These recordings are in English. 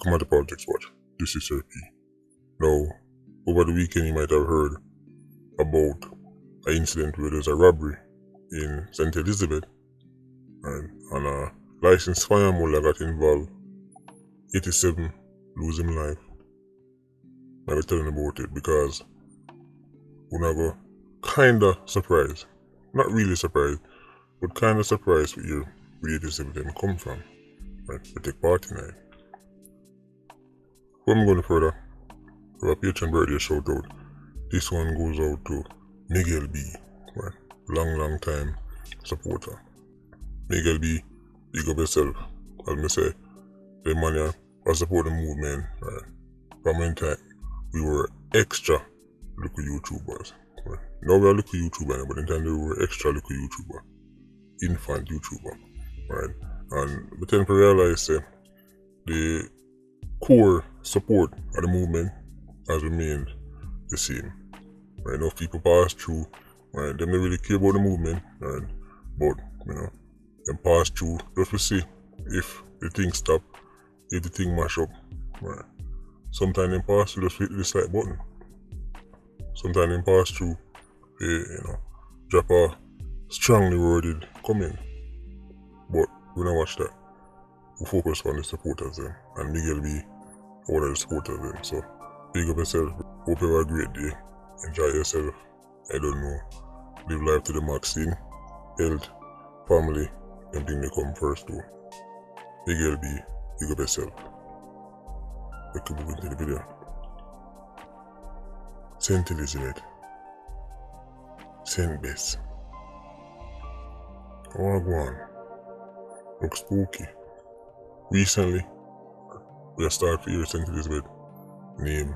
Welcome to Politricks Watch. This is Sir P. Now, over the weekend you might have heard about an incident where there's a robbery in St. Elizabeth, and a licensed firearm holder got involved. 87 lose him life. I was telling about it because when I go kinda surprised, not really surprised, but kinda surprised to hear where 87 them come from, right? To take part in it. Before I'm going further, for a Patreon birthday shout out, this one goes out to Miguel B, right? Long time supporter. Miguel B, big up yourself. As me say, the man here was supporting the movement, right? From when time we were extra little YouTubers. Right? Now we are little YouTuber, but in time we were extra little YouTuber. Infant YouTuber. Right? And we tend to realize the core support of the movement has remained the same. Right? Enough people pass through, right? Them don't really care about the movement, right? But them pass through just to see if the thing stop, if the thing mash up. Right? Sometimes them pass through just hit the dislike button. Sometimes them pass through drop a strongly worded comment. But we don't watch that. We focus on the supporters then, and Miguel be one of the supporters then. So big up yourself. Hope you have a great day. Enjoy yourself. I don't know. Live life to the maximum. Health, family, them things they come first too. Miguel B, big up yourself. Let's move into the video. St. Elizabeth. St. Bess. Oh, go on. Look spooky. Recently, we have started to hear St. Elizabeth name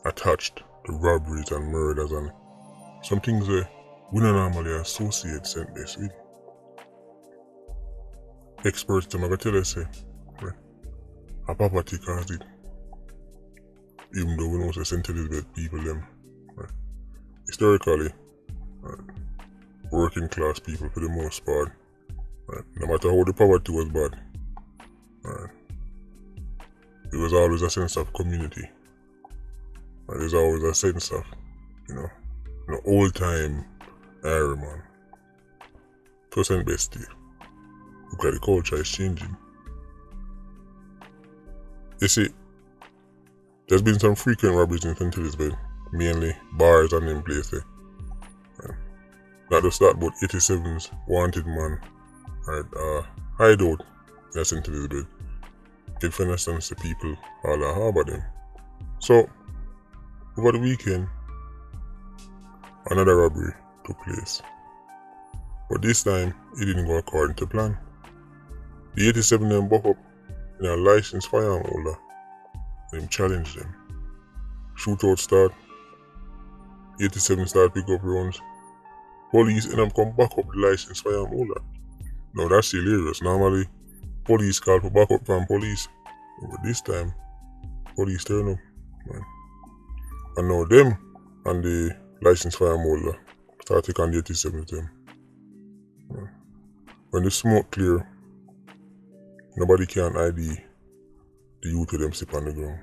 attached to robberies and murders and some things we don't normally associate St. Bess with. Experts them are going to tell us a poverty caused it. Even though we know St. Elizabeth people them historically working class people for the most part. No matter how the poverty was bad, there was always a sense of community. There's always a sense of, old time era, man. To St. Bess Day. Look like the culture is changing. You see, there's been some frequent robberies in St. Elizabeth, mainly bars and them places. Not just that, but 87's wanted man hideout in St. Elizabeth. Get for instance the people all harbour them. So over the weekend another robbery took place. But this time it didn't go according to plan. The 87 them buck up in a licensed firearm holder. Them challenged them. Shootout start. 87 start pick up rounds. Police end up come back up the licensed firearm holder. Now that's hilarious. Normally police call for backup from police. But this time police turn up. Man. And now them and the licensed firearm holder start taking on the 87 with them. Man. When the smoke clear, nobody can ID the youth of them sit on the ground.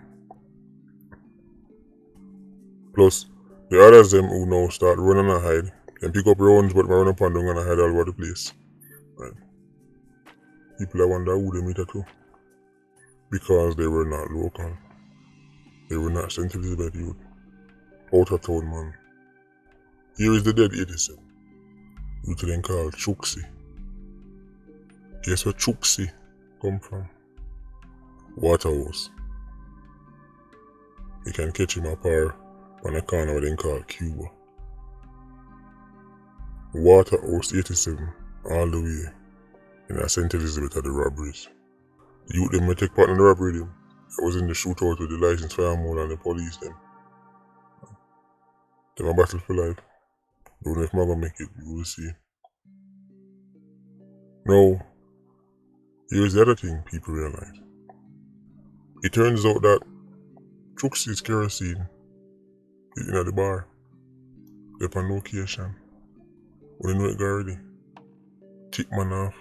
Plus, the others them who now start running and hide, and pick up rounds but run up and down and hide all over the place. Right. People I wonder who they meet at too. Because they were not local. They were not St. Elizabeth youth. Out of town man. Here is the dead 87. Youth then called Chucksie. Guess where Chucksie come from? Waterhouse. You can catch him up here on a corner what they call Cuba. Waterhouse 87 all the way in a St. Elizabeth at the robberies. The youth them may take part in the robbery them. I was in the shootout with the licensed firearm holder and the police them. Them a battle for life. Don't know if I'm gonna make it, you will see. Now, here's the other thing people realize. It turns out that Chucksie's kerosene is in at the bar. They're on location. When you know it go already, tick man off,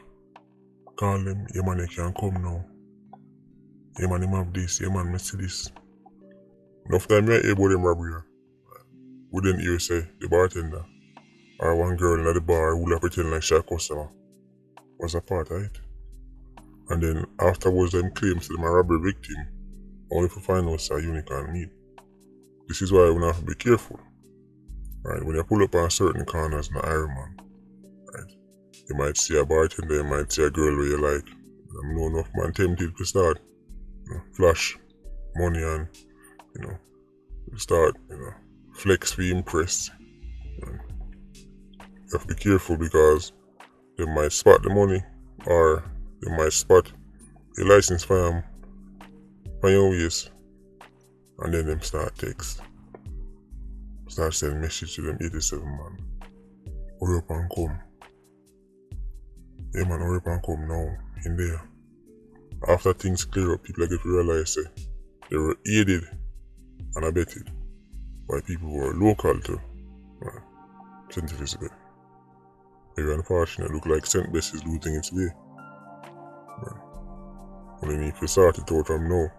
call them, your man you can come now. Yeah man, him have this, yeah man, me see this. Enough time I hear about them robbery. We didn't hear say the bartender or one girl in the bar who pretend like she a customer was a part of it. And then afterwards them claims to them a robbery victim only to find out it's a unicorn meat. This is why we have to be careful. Right? When you pull up on certain corners in the Ironman, right? You might see a bartender, you might see a girl where you like. I know enough man tempted to start, flash money and, start, flex for impress. And you have to be careful because they might spot the money or they might spot the license from your waist and then them start text. Start sending message to them 87 man. Hurry up and come. Yeah man, hurry up and come now. In there. After things clear up, people get to realize they were aided and abetted by people who are local to St. Elizabeth. Very unfortunate, look like St. Bess is losing its way. Only need to sort it out from now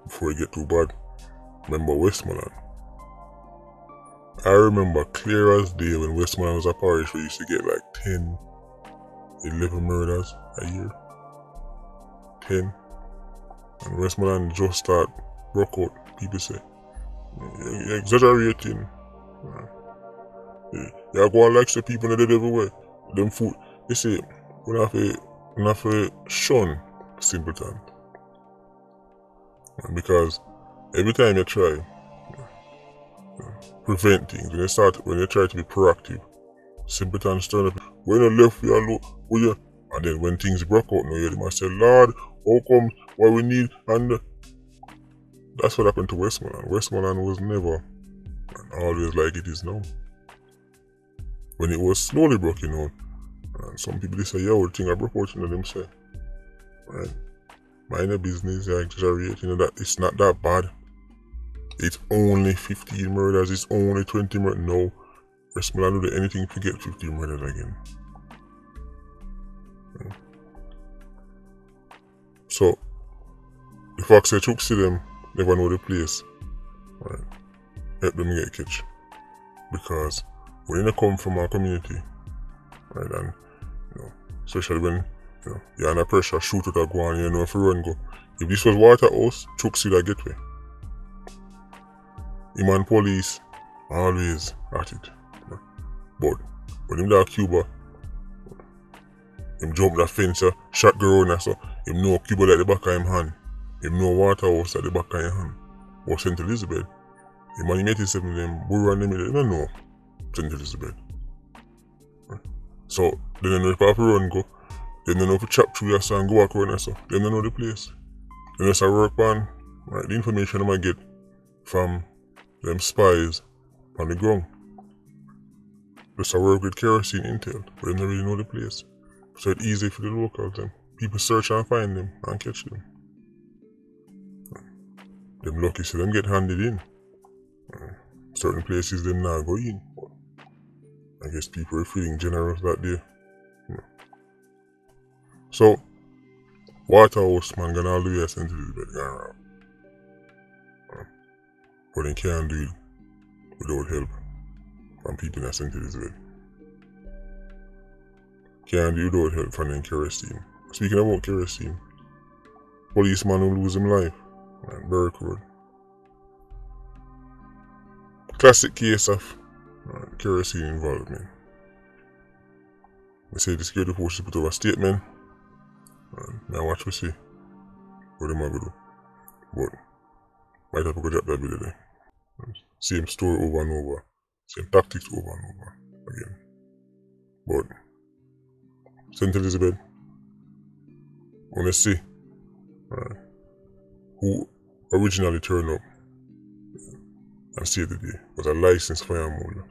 before it get too bad. Remember Westmoreland. I remember clear as day when Westmoreland was a parish we used to get like 10, 11 murders a year. 10. And Westmoreland just start broke out, people say. You're exaggerating. You're going like the people that did everywhere. Them food. They say, we have to shun simpleton. Because every time you try prevent things, when you try to be proactive, simpletons turn up. When you left, we are low. And then when things broke out, now you must say, Lord, how come what we need? And that's what happened to Westmoreland. Westmoreland was never and always like it is now. When it was slowly broken out, and some people they say, yo, the thing I broke out, them say, right, mind your business, you're exaggerating, that it's not that bad. It's only 15 murders, it's only 20 murders. No, Westmoreland will do anything to get 15 murders again. So, the fact that Chucksie them never know the place, right, help them get catch. Because when you come from our community, right, and especially when you're under pressure, shoot out a go and you know if you run go. If this was Waterhouse, Chucksie that get way. Him and police always at it. But when him that Cuba, him jump that fence, shot girl and so him know Cuba at the back of him hand. Him know Waterhouse at the back of him hand. Or St. Elizabeth. Him and him 87 them, Burro and them, they don't know St. Elizabeth. Right. So, they don't know if I have to run go. They don't know if I chop through your son and go back around and so. They don't know the place. They just work on the information I might get from them spies on the ground. Just work with kerosene intel, but they don't really know the place. So it's easy for the locals then. People search and find them and catch them. Them lucky so them get handed in. Certain places them not go in. But I guess people are feeling generous that day. So Waterhouse man gonna all the way to St. Elizabeth going around. But they can't do it without help from people in St. Elizabeth. Can't do it without help from them kerosene. Speaking about kerosene, policeman who lose his life at Berwick Road. Classic case of kerosene involvement. They say the security forces put over a statement. Now watch we see what they might do. But might have to go drop that video there. Same story over and over. Same tactics over and over again. But St. Elizabeth, wanna see who originally turned up and saved the day was a licensed fireman.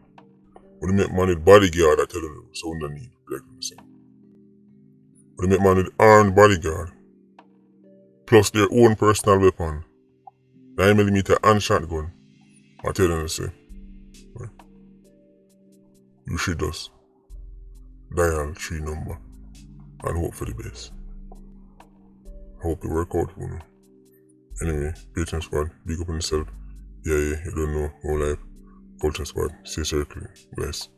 When they make man with bodyguard, I tell them so underneath. When they make man with armed bodyguard, plus their own personal weapon, 9mm and shotgun, I tell them to say, you should just dial 3 number and hope for the best. I hope it work out for you. Anyway, Patreon squad, big up on yourself. Yeah, you don't know, whole life. Culture squad, stay circling. Bless.